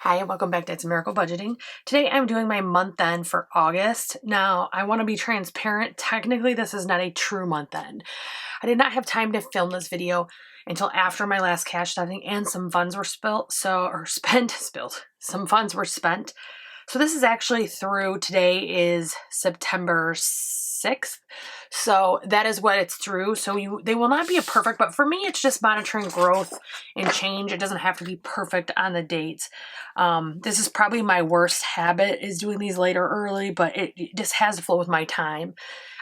Hi, and welcome back to It's a Miracle Budgeting. Today I'm doing my month end for August. Now, I want to be transparent. Technically, this is not a true month end. I did not have time to film this video until after my last cash stuffing and some funds were Some funds were spent. So this is actually through, today is September 6th. So that is what it's through. So they will not be a perfect, but for me, it's just monitoring growth and change. It doesn't have to be perfect on the dates. This is probably my worst habit, is doing these later early, but it just has to flow with my time.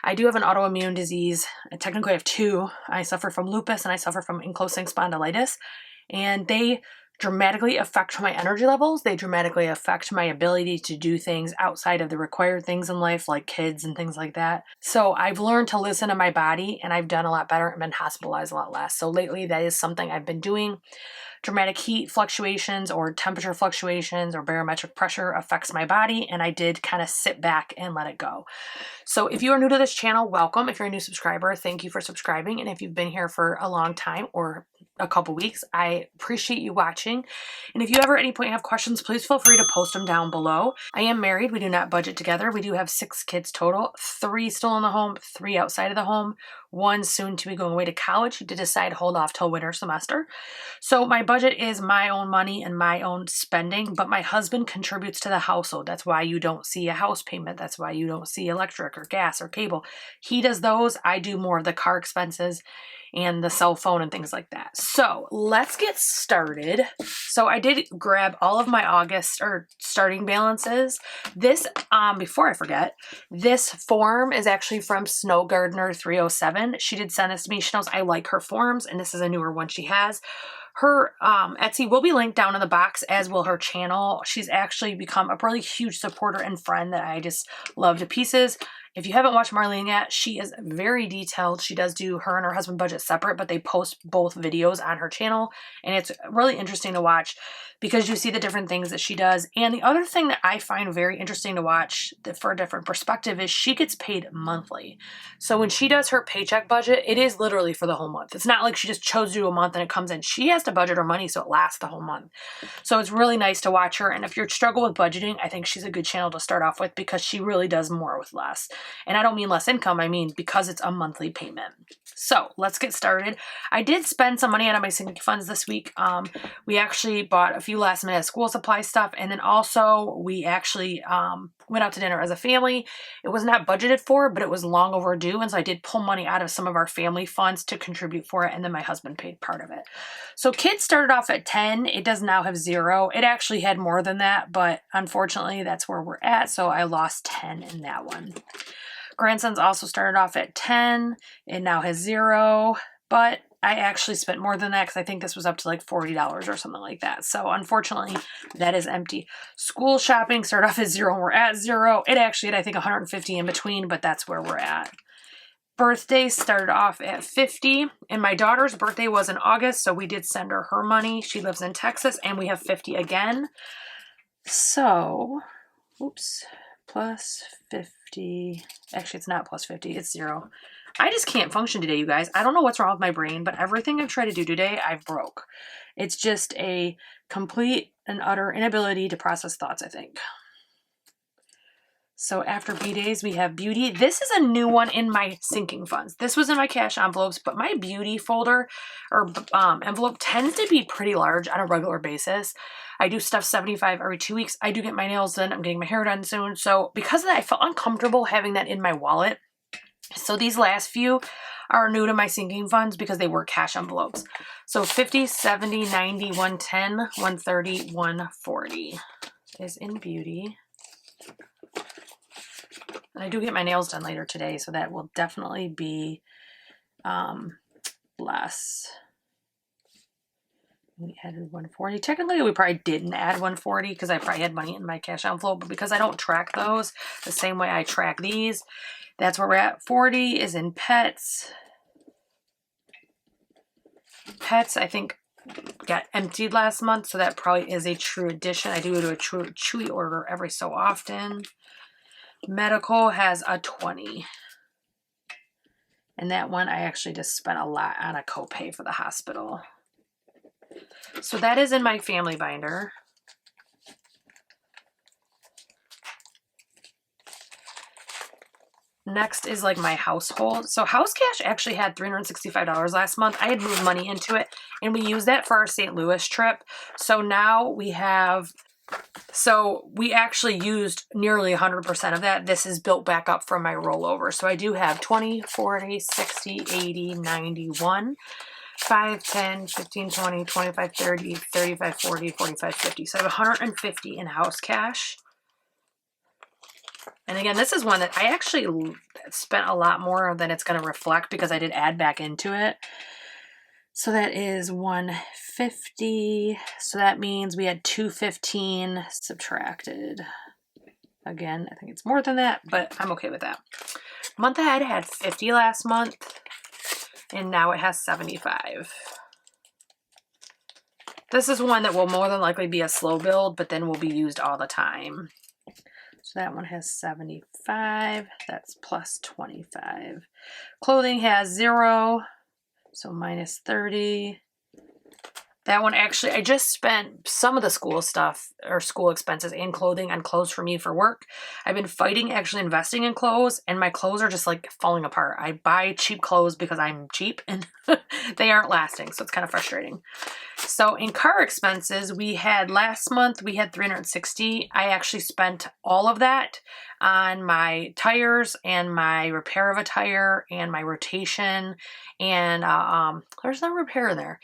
I do have an autoimmune disease. Technically I have two. I suffer from lupus and I suffer from ankylosing spondylitis, and they dramatically affect my energy levels. They dramatically affect my ability to do things outside of the required things in life, like kids and things like that. So I've learned to listen to my body, and I've done a lot better and been hospitalized a lot less. So lately that is something I've been doing. Dramatic heat fluctuations or temperature fluctuations or barometric pressure affects my body, and I did kind of sit back and let it go. So if you are new to this channel, welcome. If you're a new subscriber, thank you for subscribing. And if you've been here for a long time or a couple weeks, I appreciate you watching. And if you ever at any point have questions, please feel free to post them down below. I am married. We do not budget together. We do have 6 kids total, 3 still in the home, 3 outside of the home, 1 soon to be going away to college to decide to hold off till winter semester. So my budget is my own money and my own spending, but my husband contributes to the household. That's why you don't see a house payment. That's why you don't see electric or gas or cable. He does those. I do more of the car expenses and the cell phone and things like that. So let's get started. So I did grab all of my August starting balances. This, before I forget, this form is actually from Snow Gardener 307. She did send this to me. She knows I like her forms, and this is a newer one she has. Her Etsy will be linked down in the box, as will her channel. She's actually become a really huge supporter and friend that I just love to pieces. If you haven't watched Marlene yet, she is very detailed. She does do her and her husband budget separate, but they post both videos on her channel, and it's really interesting to watch because you see the different things that she does. And the other thing that I find very interesting to watch for a different perspective is she gets paid monthly. So when she does her paycheck budget, it is literally for the whole month. It's not like she just chose to do a month and it comes in. She has to budget her money so it lasts the whole month. So it's really nice to watch her. And if you're struggling with budgeting, I think she's a good channel to start off with because she really does more with less. And I don't mean less income, I mean because it's a monthly payment. So let's get started. I did spend some money out of my sinking funds this week. We actually bought a few last minute school supply stuff, and then also we actually went out to dinner as a family. It was not budgeted for, but it was long overdue, and so I did pull money out of some of our family funds to contribute for it, and then my husband paid part of it. So kids started off at 10. It does now have 0. It actually had more than that, but unfortunately that's where we're at, so I lost 10 in that one. Grandsons also started off at 10. It now has 0, but I actually spent more than that because I think this was up to like $40 or something like that. So unfortunately, that is empty. School shopping started off at 0 and we're at 0. It actually had, I think, 150 in between, but that's where we're at. Birthdays started off at 50, and my daughter's birthday was in August, so we did send her money. She lives in Texas, and we have 50 again. So, oops, plus 50. Actually, it's not plus 50. It's 0. I just can't function today, you guys. I don't know what's wrong with my brain, but everything I've tried to do today, I've broke. It's just a complete and utter inability to process thoughts, I think. So after B-Days, we have Beauty. This is a new one in my sinking funds. This was in my cash envelopes, but my Beauty folder or envelope tends to be pretty large on a regular basis. I do stuff 75 every 2 weeks. I do get my nails done. I'm getting my hair done soon. So because of that, I felt uncomfortable having that in my wallet. So these last few are new to my sinking funds because they were cash envelopes. So 50, 70, 90, 110, 130, 140 is in Beauty. And I do get my nails done later today, so that will definitely be less. We added 140. Technically, we probably didn't add 140 because I probably had money in my cash envelope, but because I don't track those the same way I track these, that's where we're at. 40 is in pets. Pets, I think, got emptied last month, so that probably is a true addition. I do do a true Chewy order every so often. Medical has a 20. And that one I actually just spent a lot on a copay for the hospital. So that is in my family binder. Next is like my household. So House Cash actually had $365 last month. I had moved money into it and we used that for our St. Louis trip. So now we have, so we actually used nearly 100% of that. This is built back up from my rollover. So I do have 20, 40, 60, 80, 91, 5, 10, 15, 20, 25, 30, 35, 40, 45, 50. So I have 150 in House Cash. And again, this is one that I actually spent a lot more than it's going to reflect because I did add back into it. So that is 150. So that means we had 215 subtracted. Again, I think it's more than that, but I'm okay with that. Month ahead had 50 last month, and now it has 75. This is one that will more than likely be a slow build, but then will be used all the time. So that one has 75, that's plus 25. Clothing has 0, so minus 30. That one actually, I just spent some of the school stuff or school expenses and clothing on clothes for me for work. I've been fighting actually investing in clothes and my clothes are just like falling apart. I buy cheap clothes because I'm cheap and they aren't lasting. So it's kind of frustrating. So in car expenses, we had last month, we had 360. I actually spent all of that on my tires and my repair of a tire and my rotation and there's no repair in there.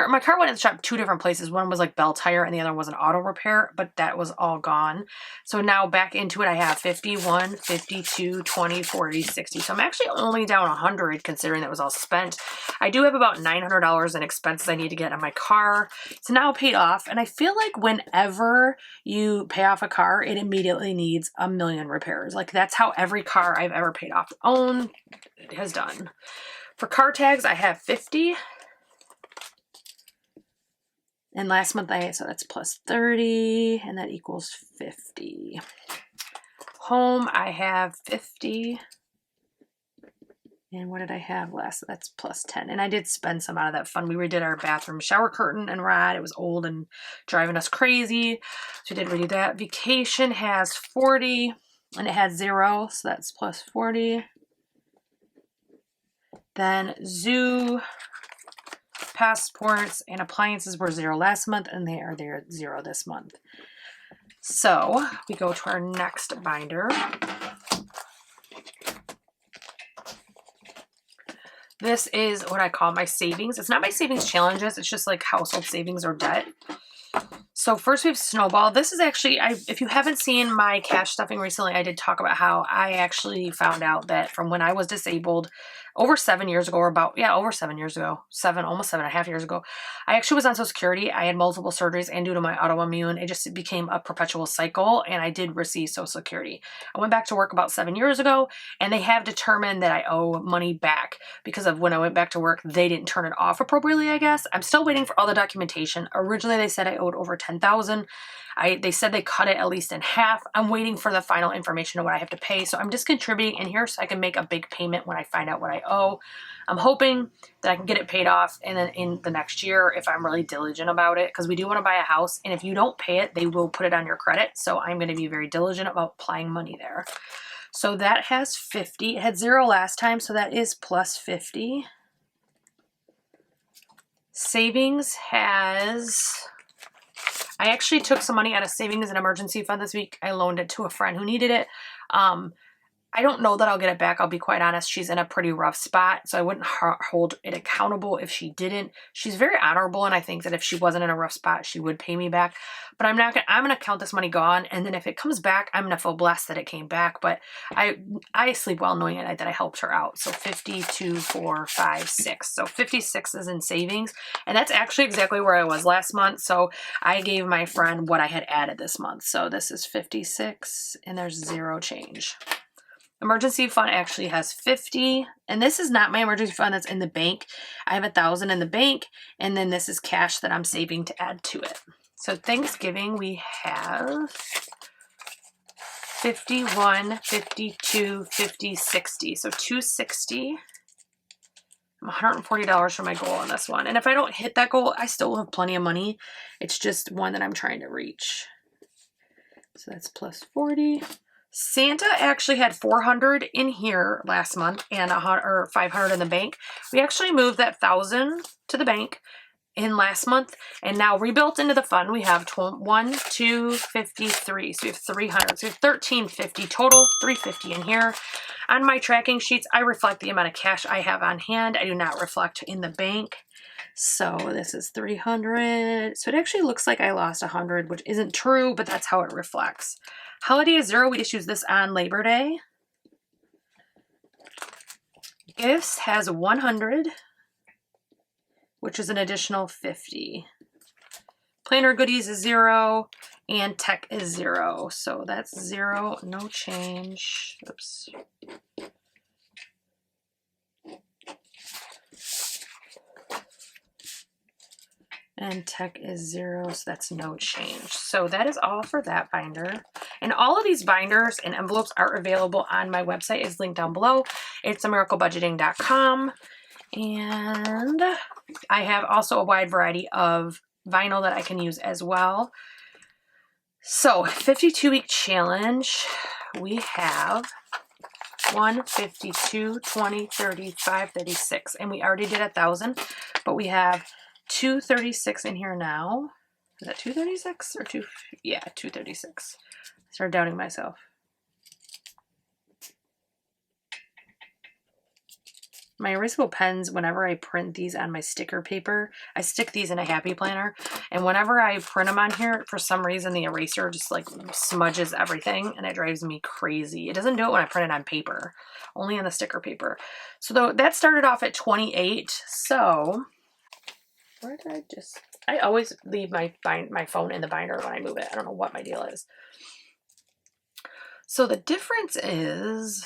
My car went in the shop 2 different places. One was like bell tire and the other was an auto repair, but that was all gone. So now back into it, I have 51, 52, 20, 40, 60. So I'm actually only down 100 considering that was all spent. I do have about $900 in expenses I need to get on my car. It's now paid off. And I feel like whenever you pay off a car, it immediately needs a million repairs. Like that's how every car I've ever paid off own has done. For car tags, I have 50. And last month so that's plus 30 and that equals 50. Home, I have 50. And what did I have last? That's plus 10. And I did spend some out of that fund. We redid our bathroom shower curtain and rod. It was old and driving us crazy. So we did redo that. Vacation has 40 and it had 0. So that's plus 40. Then zoo, passports, and appliances were 0 last month, and they are there 0 this month. So we go to our next binder. This is what I call my savings. It's not my savings challenges. It's just like household savings or debt. So first we have Snowball. This is actually, if you haven't seen my cash stuffing recently, I did talk about how I actually found out that from when I was disabled over 7 years ago, or about, over 7 years ago, almost 7.5 years ago, I actually was on Social Security. I had multiple surgeries and due to my autoimmune, it just became a perpetual cycle and I did receive Social Security. I went back to work about 7 years ago and they have determined that I owe money back because of when I went back to work, they didn't turn it off appropriately, I guess. I'm still waiting for all the documentation. Originally, they said I owed over $10,000. They said they cut it at least in half. I'm waiting for the final information of what I have to pay. So I'm just contributing in here so I can make a big payment when I find out what I owe. I'm hoping that I can get it paid off and then in the next year if I'm really diligent about it, because we do want to buy a house. And if you don't pay it, they will put it on your credit. So I'm going to be very diligent about applying money there. So that has 50. It had 0 last time, so that is plus 50. Savings has... I actually took some money out of savings and emergency fund this week. I loaned it to a friend who needed it. I don't know that I'll get it back. I'll be quite honest. She's in a pretty rough spot, so I wouldn't hold it accountable if she didn't. She's very honorable, and I think that if she wasn't in a rough spot, she would pay me back. But I'm gonna count this money gone, and then if it comes back, I'm gonna feel blessed that it came back. But I sleep well knowing that I helped her out. So 50, 2, 4, 5, 6. So 56 is in savings, and that's actually exactly where I was last month. So I gave my friend what I had added this month. So this is 56, and there's 0 change. Emergency fund actually has 50, and this is not my emergency fund that's in the bank. I have 1,000 in the bank, and then this is cash that I'm saving to add to it. So Thanksgiving we have 51, 52, 50, 60. So 260. I'm $140 for my goal on this one. And if I don't hit that goal, I still have plenty of money. It's just one that I'm trying to reach. So that's plus 40. Santa actually had 400 in here last month and 500 in the bank. We actually moved that 1,000 to the bank in last month, and now rebuilt into the fund we have 253, so we have 300, so we have 1,350 total, 350 in here. On my tracking sheets I reflect the amount of cash I have on hand. I do not reflect in the bank. So this is 300, so it actually looks like I lost 100, which isn't true, but that's how it reflects. Holiday is 0, we just use this on Labor Day. Gifts has 100, which is an additional 50. Planner goodies is 0, and tech is 0. So that's 0, no change. Oops. And tech is 0, so that's no change. So that is all for that binder. And all of these binders and envelopes are available on my website. It's linked down below. It's amiraclebudgeting.com. And I have also a wide variety of vinyl that I can use as well. So 52-week challenge, we have 1, 52, 20, 35, 36. And we already did 1,000, but we have 236 in here now. Is that 236 or 2? Yeah, 236. Started doubting myself. My erasable pens, whenever I print these on my sticker paper, I stick these in a Happy Planner, and whenever I print them on here, for some reason the eraser just like smudges everything, and it drives me crazy. It doesn't do it when I print it on paper, only on the sticker paper. So that started off at 28. So where did I always leave my phone in the binder when I move it. I don't know what my deal is. So the difference is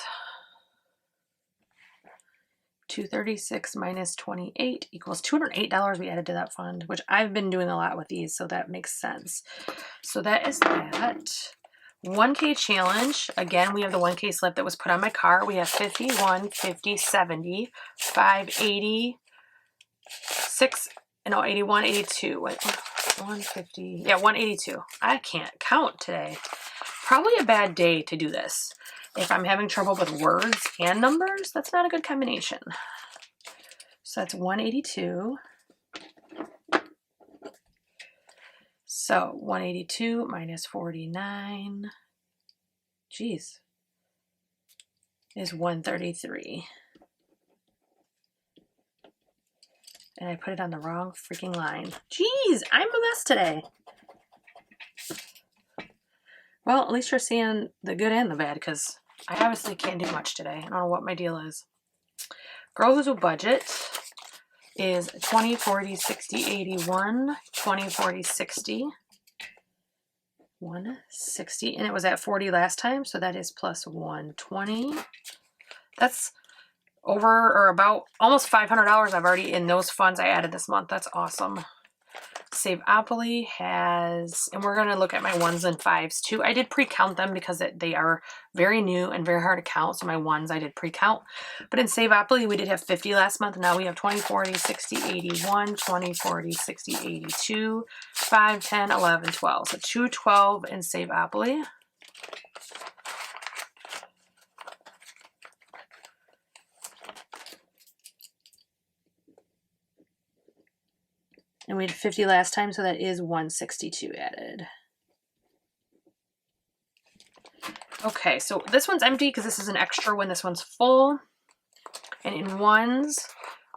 236 minus 28 equals $208 we added to that fund, which I've been doing a lot with these, so that makes sense. So that is that. 1K challenge. Again, we have the 1K slip that was put on my car. We have 50, 1, 50, 70, 5, 80, 6, no, 81, 82. Wait, 150. Yeah, 182. I can't count today. Probably a bad day to do this. If I'm having trouble with words and numbers, that's not a good combination. So that's 182. So 182 minus 49, geez, is 133. And I put it on the wrong freaking line. Geez, I'm a mess today. Well, at least you're seeing the good and the bad, because I obviously can't do much today. I don't know what my deal is. Girl Who's a Budget is 20, 40, 60, 81, 20, 40, 60, 160, and it was at 40 last time, so that is plus 120. That's over or about almost $500 I've already in those funds I added this month. That's awesome. Saveopoly has, and we're going to look at my 1s and 5s too. I did pre-count them because they are very new and very hard to count. So my 1s I did pre-count. But in Saveopoly, we did have 50 last month. Now we have 20, 40, 60, 81, 20, 40, 60, 82, 5, 10, 11, 12. So 212 in Saveopoly. And we had 50 last time, so that is 162 added. Okay, so this one's empty because this is an extra one. This one's full. And in 1s,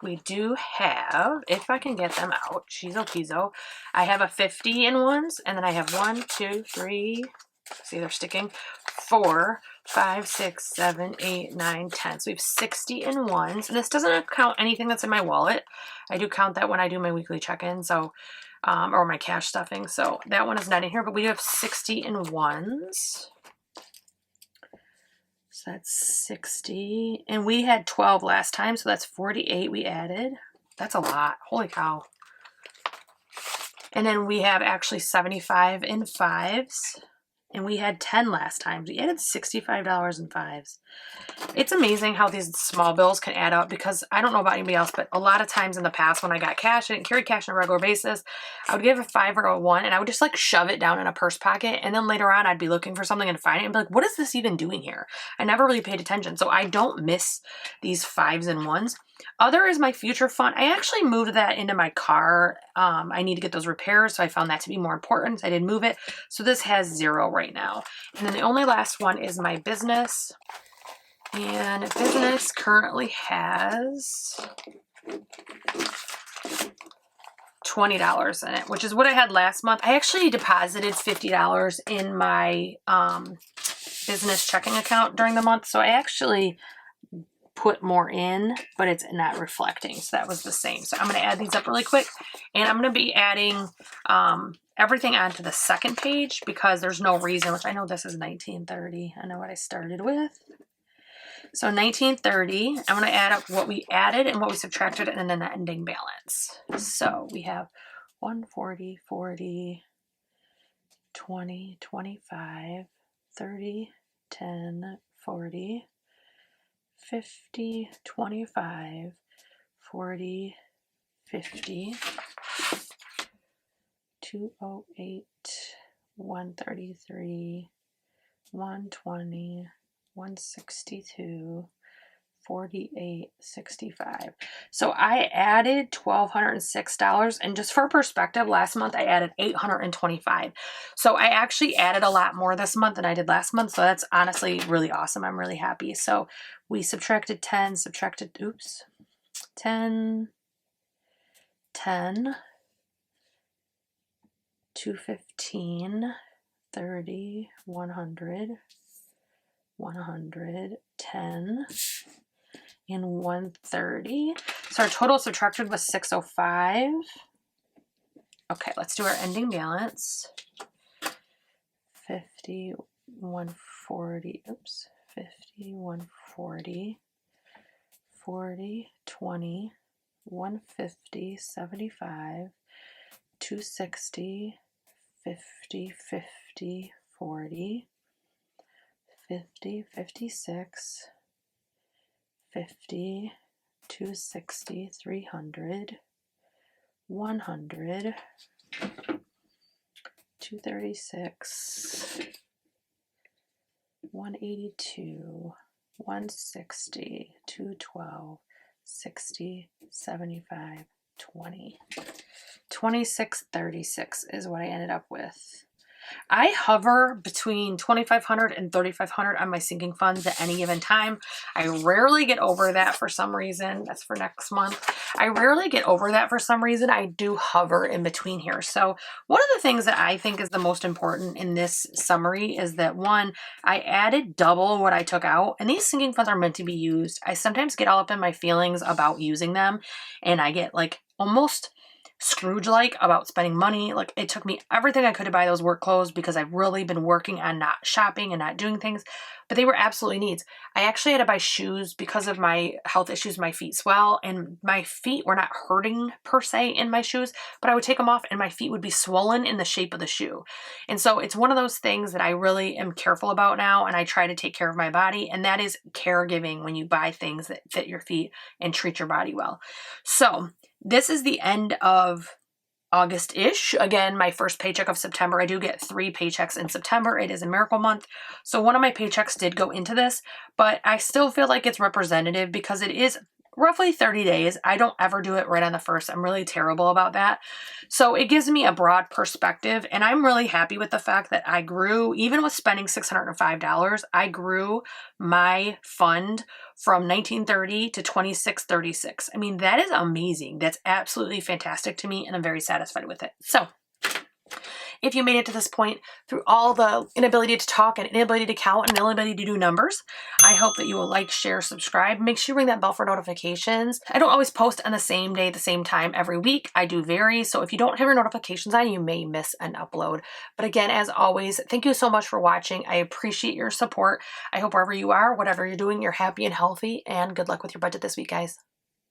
we do have, if I can get them out, cheezo peezo, I have a 50 in 1s, and then I have 1, 2, 3, see they're sticking, 4, 5, 6, 7, 8, 9, 10. So we have 60 in 1s, and this doesn't count anything that's in my wallet. I do count that when I do my weekly check-in, so or my cash stuffing. So that one is not in here, but we have 60 in 1s. So that's 60, and we had 12 last time, so that's 48 we added. That's a lot. Holy cow. And then we have actually 75 in 5s. and we had 10 last time. We added $65 in fives. It's amazing how these small bills can add up, because I don't know about anybody else, but a lot of times in the past when I got cash, I didn't carry cash on a regular basis, I would give a 5 or a 1 and I would just like shove it down in a purse pocket. And then later on, I'd be looking for something and find it and be like, what is this even doing here? I never really paid attention. So I don't miss these 5s and 1s. Other is my future fund. I actually moved that into my car. I need to get those repairs, so I found that to be more important. So I did move it. So this has 0 right now. And then the only last one is my business. And business currently has $20 in it, which is what I had last month. I actually deposited $50 in my business checking account during the month. So I actually put more in, but it's not reflecting. So that was the same. So I'm going to add these up really quick, and I'm going to be adding everything onto the second page, because there's no reason, which I know this is 1930. I know what I started with. So 1930, I'm going to add up what we added and what we subtracted, and then the ending balance. So we have 140, 40, 20, 25, 30, 10, 40, 50, 25, 40, 50, 208, 133, 120, 162, 48, 65. So I added $1,206, and just for perspective, last month I added $825. So I actually added a lot more this month than I did last month. So that's honestly really awesome. I'm really happy. So we subtracted 10, 10, 215, 30, 100, 110, and 130. So our total subtracted was 605. Okay, let's do our ending balance. 50, 140, 50, 140, 40, 20, 150, 75, 260, 50, 50, 40, 50, 56, 50, 260, 300, 100, 236, 182, 160, 212, 60, 75, 20. 2636 is what I ended up with. I hover between 2,500 and 3,500 on my sinking funds at any given time. I rarely get over that for some reason. That's for next month. I rarely get over that for some reason. I do hover in between here. So one of the things that I think is the most important in this summary is that, one, I added double what I took out, and these sinking funds are meant to be used. I sometimes get all up in my feelings about using them, and I get like almost Scrooge-like about spending money. Like, it took me everything I could to buy those work clothes, because I've really been working on not shopping and not doing things, but they were absolutely needs. I actually had to buy shoes because of my health issues. My feet swell, and my feet were not hurting per se in my shoes, but I would take them off and my feet would be swollen in the shape of the shoe. And so it's one of those things that I really am careful about now, and I try to take care of my body, and that is caregiving when you buy things that fit your feet and treat your body well. So this is the end of August-ish. Again, my first paycheck of September. I do get 3 paychecks in September. It is a miracle month. So one of my paychecks did go into this, but I still feel like it's representative because it is roughly 30 days. I don't ever do it right on the first. I'm really terrible about that. So it gives me a broad perspective, and I'm really happy with the fact that I grew, even with spending $605, I grew my fund from 1930 to 2636. I mean, that is amazing. That's absolutely fantastic to me, and I'm very satisfied with it. So if you made it to this point through all the inability to talk and inability to count and inability to do numbers, I hope that you will like, share, subscribe. Make sure you ring that bell for notifications. I don't always post on the same day, the same time every week. I do vary. So if you don't have your notifications on, you may miss an upload. But again, as always, thank you so much for watching. I appreciate your support. I hope wherever you are, whatever you're doing, you're happy and healthy, and good luck with your budget this week, guys.